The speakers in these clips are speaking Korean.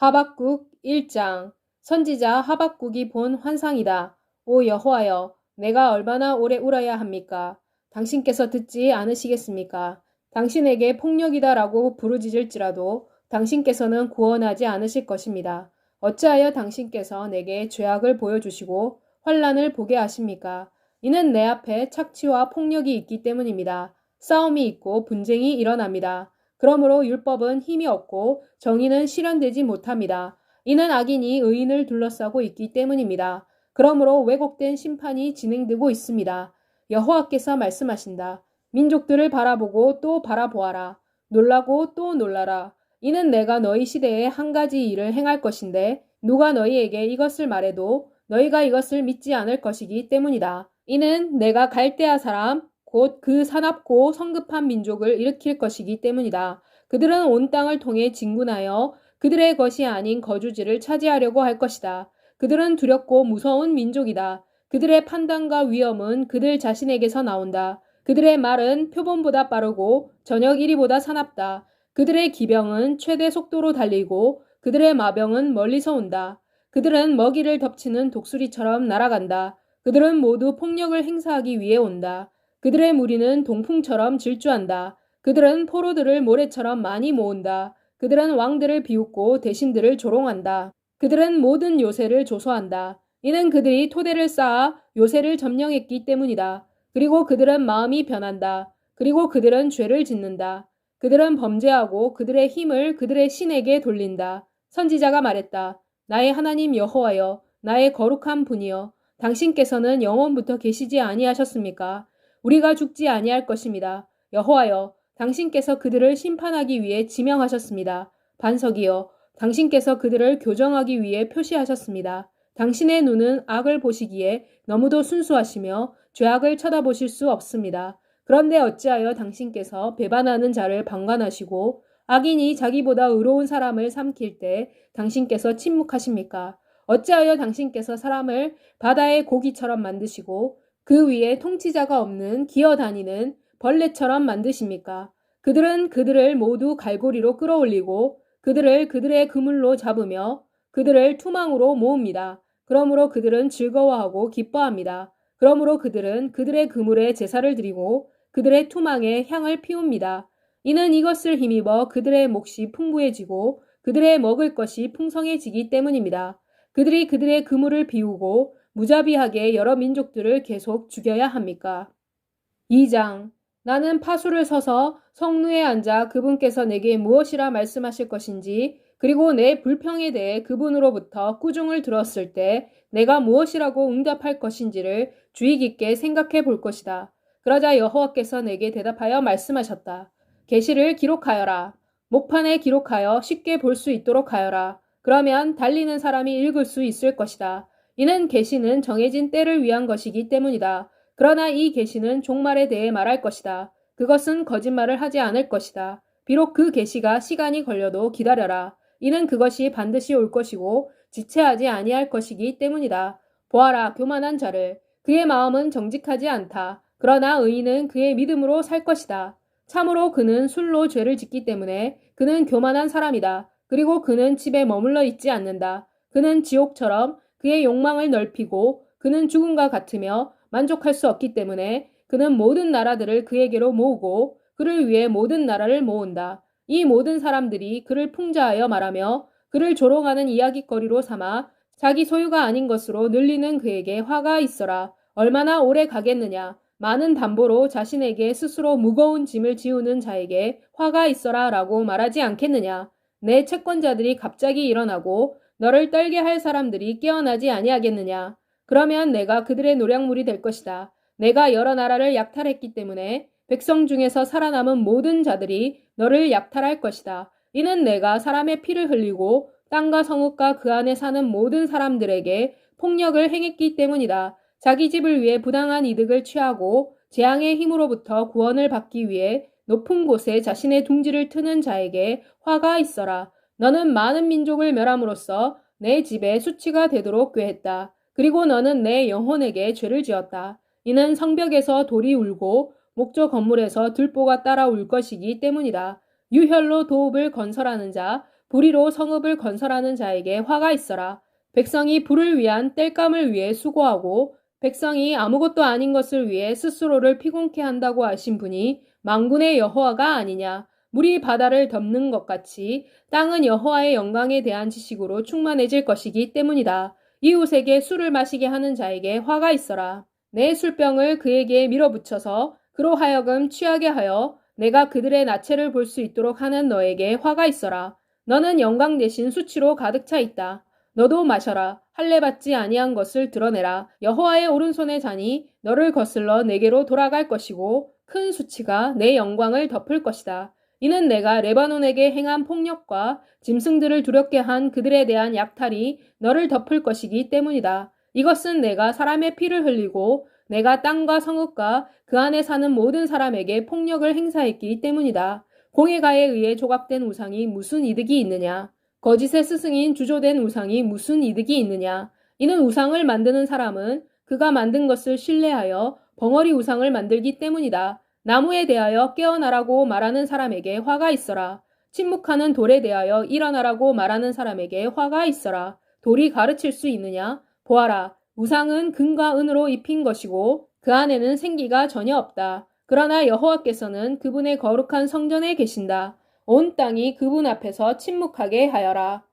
하박국 1장. 선지자 하박국이 본 환상이다. 오 여호와여, 내가 얼마나 오래 울어야 합니까? 당신께서 듣지 않으시겠습니까? 당신에게 폭력이다라고 부르짖을지라도 당신께서는 구원하지 않으실 것입니다. 어찌하여 당신께서 내게 죄악을 보여주시고 환난을 보게 하십니까? 이는 내 앞에 착취와 폭력이 있기 때문입니다. 싸움이 있고 분쟁이 일어납니다. 그러므로 율법은 힘이 없고 정의는 실현되지 못합니다. 이는 악인이 의인을 둘러싸고 있기 때문입니다. 그러므로 왜곡된 심판이 진행되고 있습니다. 여호와께서 말씀하신다. 민족들을 바라보고 또 바라보아라. 놀라고 또 놀라라. 이는 내가 너희 시대에 한 가지 일을 행할 것인데 누가 너희에게 이것을 말해도 너희가 이것을 믿지 않을 것이기 때문이다. 이는 내가 갈대아 사람 곧 그 사납고 성급한 민족을 일으킬 것이기 때문이다. 그들은 온 땅을 통해 진군하여 그들의 것이 아닌 거주지를 차지하려고 할 것이다. 그들은 두렵고 무서운 민족이다. 그들의 판단과 위엄은 그들 자신에게서 나온다. 그들의 말은 표범보다 빠르고 저녁 이리보다 사납다. 그들의 기병은 최대 속도로 달리고 그들의 마병은 멀리서 온다. 그들은 먹이를 덮치는 독수리처럼 날아간다. 그들은 모두 폭력을 행사하기 위해 온다. 그들의 무리는 동풍처럼 질주한다. 그들은 포로들을 모래처럼 많이 모은다. 그들은 왕들을 비웃고 대신들을 조롱한다. 그들은 모든 요새를 조소한다. 이는 그들이 토대를 쌓아 요새를 점령했기 때문이다. 그리고 그들은 마음이 변한다. 그리고 그들은 죄를 짓는다. 그들은 범죄하고 그들의 힘을 그들의 신에게 돌린다. 선지자가 말했다. 나의 하나님 여호와여, 나의 거룩한 분이여, 당신께서는 영원부터 계시지 아니하셨습니까? 우리가 죽지 아니할 것입니다. 여호와여, 당신께서 그들을 심판하기 위해 지명하셨습니다. 반석이여, 당신께서 그들을 교정하기 위해 표시하셨습니다. 당신의 눈은 악을 보시기에 너무도 순수하시며 죄악을 쳐다보실 수 없습니다. 그런데 어찌하여 당신께서 배반하는 자를 방관하시고 악인이 자기보다 의로운 사람을 삼킬 때 당신께서 침묵하십니까? 어찌하여 당신께서 사람을 바다의 고기처럼 만드시고 그 위에 통치자가 없는 기어다니는 벌레처럼 만드십니까? 그들은 그들을 모두 갈고리로 끌어올리고 그들을 그들의 그물로 잡으며 그들을 투망으로 모읍니다. 그러므로 그들은 즐거워하고 기뻐합니다. 그러므로 그들은 그들의 그물에 제사를 드리고 그들의 투망에 향을 피웁니다. 이는 이것을 힘입어 그들의 몫이 풍부해지고 그들의 먹을 것이 풍성해지기 때문입니다. 그들이 그들의 그물을 비우고 무자비하게 여러 민족들을 계속 죽여야 합니까? 2장. 나는 파수를 서서 성루에 앉아 그분께서 내게 무엇이라 말씀하실 것인지 그리고 내 불평에 대해 그분으로부터 꾸중을 들었을 때 내가 무엇이라고 응답할 것인지를 주의 깊게 생각해 볼 것이다. 그러자 여호와께서 내게 대답하여 말씀하셨다. 계시를 기록하여라. 목판에 기록하여 쉽게 볼 수 있도록 하여라. 그러면 달리는 사람이 읽을 수 있을 것이다. 이는 계시는 정해진 때를 위한 것이기 때문이다. 그러나 이 계시는 종말에 대해 말할 것이다. 그것은 거짓말을 하지 않을 것이다. 비록 그 계시가 시간이 걸려도 기다려라. 이는 그것이 반드시 올 것이고 지체하지 아니할 것이기 때문이다. 보아라, 교만한 자를. 그의 마음은 정직하지 않다. 그러나 의인은 그의 믿음으로 살 것이다. 참으로 그는 술로 죄를 짓기 때문에 그는 교만한 사람이다. 그리고 그는 집에 머물러 있지 않는다. 그는 지옥처럼 그의 욕망을 넓히고 그는 죽음과 같으며 만족할 수 없기 때문에 그는 모든 나라들을 그에게로 모으고 그를 위해 모든 나라를 모은다. 이 모든 사람들이 그를 풍자하여 말하며 그를 조롱하는 이야깃거리로 삼아 자기 소유가 아닌 것으로 늘리는 그에게 화가 있어라. 얼마나 오래 가겠느냐. 많은 담보로 자신에게 스스로 무거운 짐을 지우는 자에게 화가 있어라 라고 말하지 않겠느냐. 내 채권자들이 갑자기 일어나고 너를 떨게 할 사람들이 깨어나지 아니하겠느냐. 그러면 내가 그들의 노략물이 될 것이다. 내가 여러 나라를 약탈했기 때문에 백성 중에서 살아남은 모든 자들이 너를 약탈할 것이다. 이는 내가 사람의 피를 흘리고 땅과 성읍과 그 안에 사는 모든 사람들에게 폭력을 행했기 때문이다. 자기 집을 위해 부당한 이득을 취하고 재앙의 힘으로부터 구원을 받기 위해 높은 곳에 자신의 둥지를 트는 자에게 화가 있어라. 너는 많은 민족을 멸함으로써 내 집에 수치가 되도록 꾀했다. 그리고 너는 내 영혼에게 죄를 지었다. 이는 성벽에서 돌이 울고 목조 건물에서 들보가 따라 울 것이기 때문이다. 유혈로 도읍을 건설하는 자, 불의로 성읍을 건설하는 자에게 화가 있어라. 백성이 불을 위한 땔감을 위해 수고하고 백성이 아무것도 아닌 것을 위해 스스로를 피곤케 한다고 하신 분이 만군의 여호와가 아니냐. 물이 바다를 덮는 것 같이 땅은 여호와의 영광에 대한 지식으로 충만해질 것이기 때문이다. 이웃에게 술을 마시게 하는 자에게 화가 있어라. 내 술병을 그에게 밀어붙여서 그로 하여금 취하게 하여 내가 그들의 나체를 볼 수 있도록 하는 너에게 화가 있어라. 너는 영광 대신 수치로 가득 차 있다. 너도 마셔라. 할례 받지 아니한 것을 드러내라. 여호와의 오른손의 잔이 너를 거슬러 내게로 돌아갈 것이고 큰 수치가 내 영광을 덮을 것이다. 이는 내가 레바논에게 행한 폭력과 짐승들을 두렵게 한 그들에 대한 약탈이 너를 덮을 것이기 때문이다. 이것은 내가 사람의 피를 흘리고 내가 땅과 성읍과 그 안에 사는 모든 사람에게 폭력을 행사했기 때문이다. 공예가에 의해 조각된 우상이 무슨 이득이 있느냐? 거짓의 스승인 주조된 우상이 무슨 이득이 있느냐? 이는 우상을 만드는 사람은 그가 만든 것을 신뢰하여 벙어리 우상을 만들기 때문이다. 나무에 대하여 깨어나라고 말하는 사람에게 화가 있어라. 침묵하는 돌에 대하여 일어나라고 말하는 사람에게 화가 있어라. 돌이 가르칠 수 있느냐? 보아라. 우상은 금과 은으로 입힌 것이고 그 안에는 생기가 전혀 없다. 그러나 여호와께서는 그분의 거룩한 성전에 계신다. 온 땅이 그분 앞에서 침묵하게 하여라.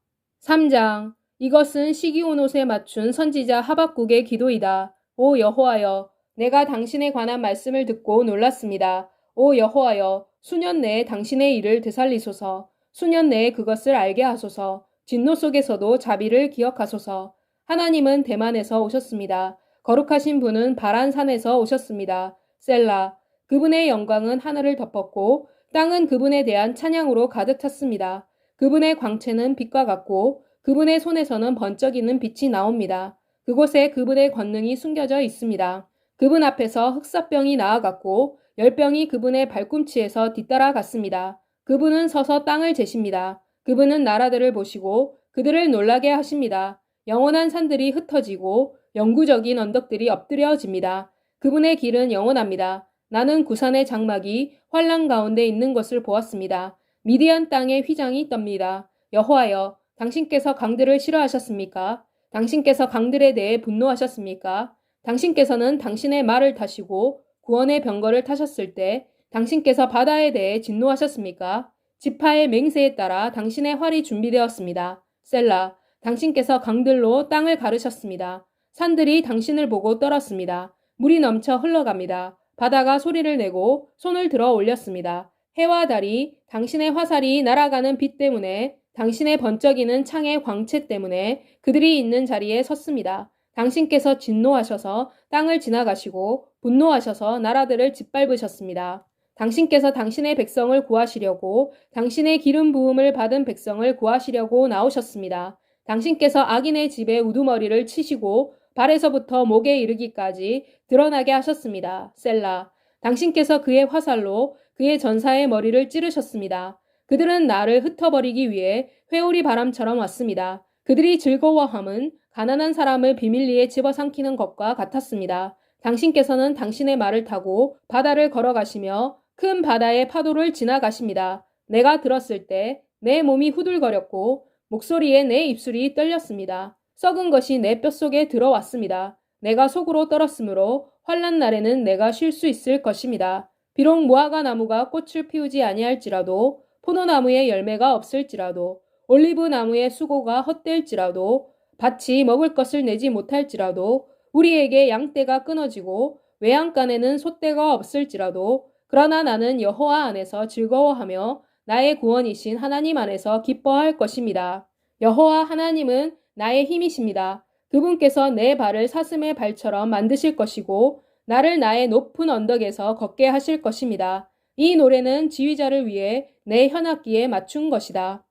3장. 이것은 시기온 옷에 맞춘 선지자 하박국의 기도이다. 오 여호와여, 내가 당신에 관한 말씀을 듣고 놀랐습니다. 오 여호와여, 수년 내에 당신의 일을 되살리소서. 수년 내에 그것을 알게 하소서. 진노 속에서도 자비를 기억하소서. 하나님은 대만에서 오셨습니다. 거룩하신 분은 바란산에서 오셨습니다. 셀라. 그분의 영광은 하늘을 덮었고 땅은 그분에 대한 찬양으로 가득 찼습니다. 그분의 광채는 빛과 같고 그분의 손에서는 번쩍이는 빛이 나옵니다. 그곳에 그분의 권능이 숨겨져 있습니다. 그분 앞에서 흑사병이 나아갔고 열병이 그분의 발꿈치에서 뒤따라 갔습니다. 그분은 서서 땅을 재십니다. 그분은 나라들을 보시고 그들을 놀라게 하십니다. 영원한 산들이 흩어지고 영구적인 언덕들이 엎드려집니다. 그분의 길은 영원합니다. 나는 구산의 장막이 환란 가운데 있는 것을 보았습니다. 미디안 땅에 휘장이 떱니다. 여호와여, 당신께서 강들을 싫어하셨습니까? 당신께서 강들에 대해 분노하셨습니까? 당신께서는 당신의 말을 타시고 구원의 병거를 타셨을 때 당신께서 바다에 대해 진노하셨습니까? 지파의 맹세에 따라 당신의 활이 준비되었습니다. 셀라, 당신께서 강들로 땅을 가르셨습니다. 산들이 당신을 보고 떨었습니다. 물이 넘쳐 흘러갑니다. 바다가 소리를 내고 손을 들어 올렸습니다. 해와 달이 당신의 화살이 날아가는 빛 때문에 당신의 번쩍이는 창의 광채 때문에 그들이 있는 자리에 섰습니다. 당신께서 진노하셔서 땅을 지나가시고 분노하셔서 나라들을 짓밟으셨습니다. 당신께서 당신의 백성을 구하시려고 당신의 기름 부음을 받은 백성을 구하시려고 나오셨습니다. 당신께서 악인의 집에 우두머리를 치시고 발에서부터 목에 이르기까지 드러나게 하셨습니다. 셀라. 당신께서 그의 화살로 그의 전사의 머리를 찌르셨습니다. 그들은 나를 흩어버리기 위해 회오리 바람처럼 왔습니다. 그들이 즐거워함은 가난한 사람을 비밀리에 집어삼키는 것과 같았습니다. 당신께서는 당신의 말을 타고 바다를 걸어가시며 큰 바다의 파도를 지나가십니다. 내가 들었을 때 내 몸이 후들거렸고 목소리에 내 입술이 떨렸습니다. 썩은 것이 내 뼛속에 들어왔습니다. 내가 속으로 떨었으므로 환난 날에는 내가 쉴 수 있을 것입니다. 비록 무화과 나무가 꽃을 피우지 아니할지라도 포도나무에 열매가 없을지라도 올리브 나무의 수고가 헛될지라도 밭이 먹을 것을 내지 못할지라도 우리에게 양떼가 끊어지고 외양간에는 솥대가 없을지라도 그러나 나는 여호와 안에서 즐거워하며 나의 구원이신 하나님 안에서 기뻐할 것입니다. 여호와 하나님은 나의 힘이십니다. 그분께서 내 발을 사슴의 발처럼 만드실 것이고 나를 나의 높은 언덕에서 걷게 하실 것입니다. 이 노래는 지휘자를 위해 내 현악기에 맞춘 것이다.